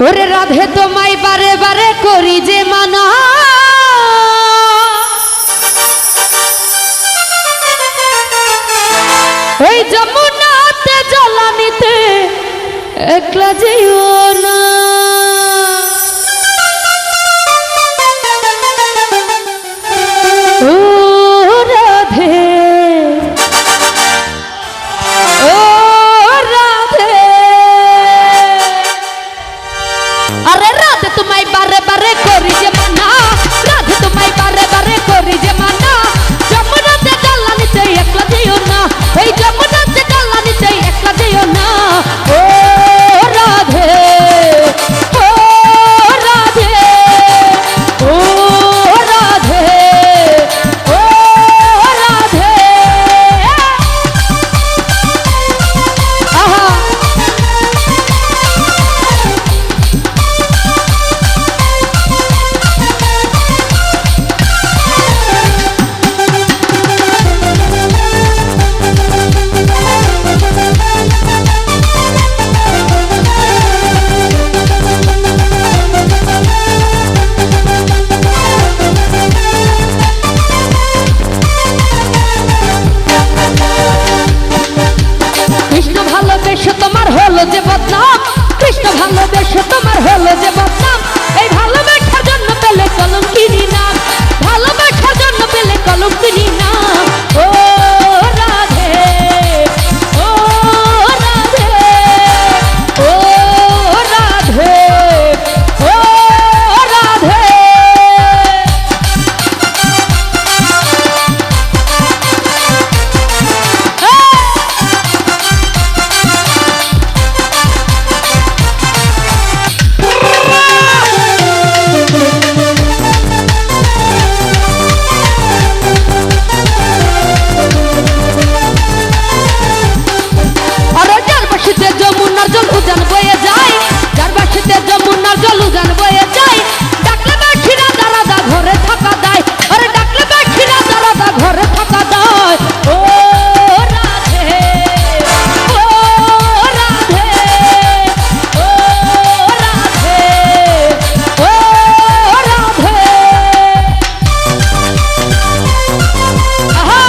ওরে রাধে তোমায় বারে বারে করি যে মানা, ওই যমুনাতে জ্বালানিতে একলা যেও না। ও রাধে, ও রাধে, আরে রাধে তোমায় বারে বারে করি যে মানা, রাধে তোমায় বারে বারে করি যে মানা, যমুনাতে জ্বালানিতে একলা যেও না, ওই যমুনাতে জ্বালানিতে একলা যেও না। ও রাধে, ও রাধে, ও রাধে, ও রাধে। আহা কৃষ্ণ ভালোবেসে তোমার হলো যে বদনাম, কৃষ্ণ ভালোবেসে তোমার হলো যে বদনাম, এই ভালোবাসার জন্য পেলে কলঙ্কিনী নাম, ভালোবাসার জন্য পেলে কলঙ্কিনী নাম। ও রাধে, ও রাধে, ও রাধে, ও রাধে। আরে যার বাসিতে যমুনার জল উজান বয়ে যায়, যার বাসিতে যমুনার জল উজান বয়ে যায়, ডাকলে বাসিরা দাঁড়াদা ঘরে থাকা দেয়, আরে ডাকলে বাসিরা দাঁড়াদা ঘরে থাকা দেয়। ও রাধে, ও রাধে, ও রাধে, ও রাধে। আহা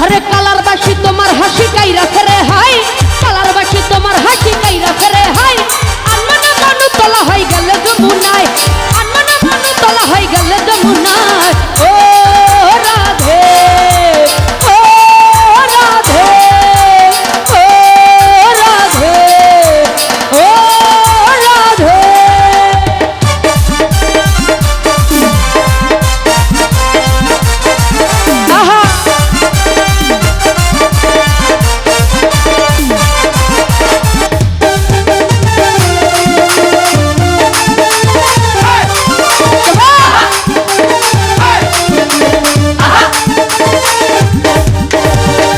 আরে কালার বাসি তোমার হাসি কাইরা ফেরে হাই, কালার বাসি তোমার হাসি কাইরা ফেরে হাই, আনমনা ধনু তোলা হয়ে গেলে যমুনায়, আনমনা ধনু তোলা হয়ে গেলে যমুনায়। ও রাধে, ও রাধে, ও রাধে, ও রাধে। আহা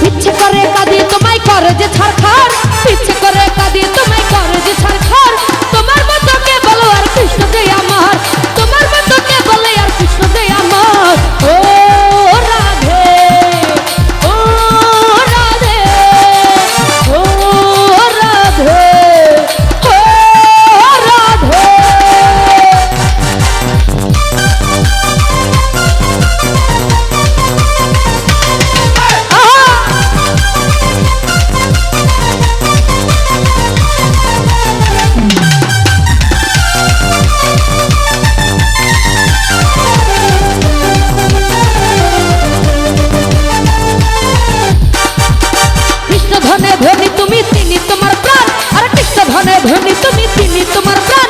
ইচ্ছে করে কাঁদি তোমায় করে যে ছাড়খার, ইচ্ছে করে কাঁদি তোমায় করে যে ছাড়খার, তোমার মতো কে বলো আর কৃষ্ণ যে আমার, তোমার মতো কে বলে আর কৃষ্ণ যে আমার। ও রাধে, ও রাধে, ও রাধে, ও রাধে। কৃষ্ণ ধনে ধনী তুমি তিনি তোমার প্রাণ, আর কৃষ্ণ ধনে ধনী তুমি তিনি তোমার প্রাণ,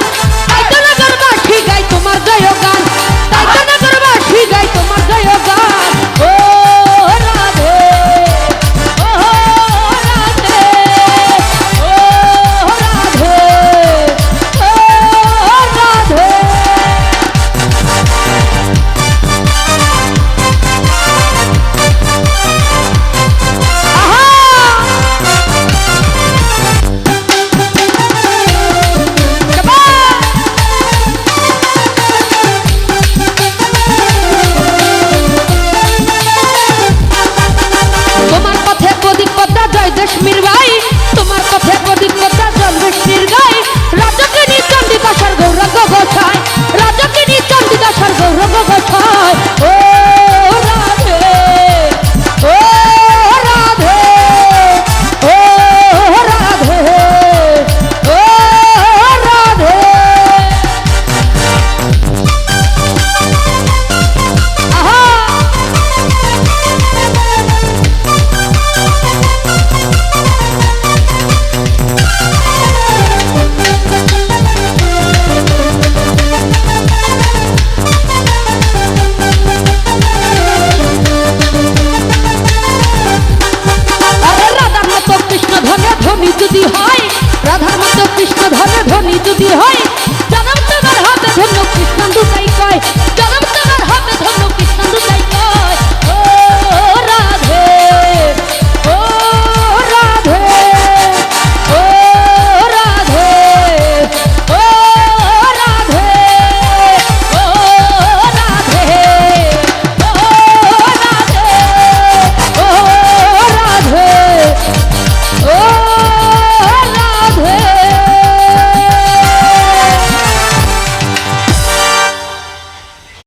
তাই তো নগরবাসী গাই তোমার জয়গান, তাই তো নগরবাসী গাই তোমার জয়গান। ও রাধে, ও রাধে, ও রাধে, ও রাধে। আহা যদি হয়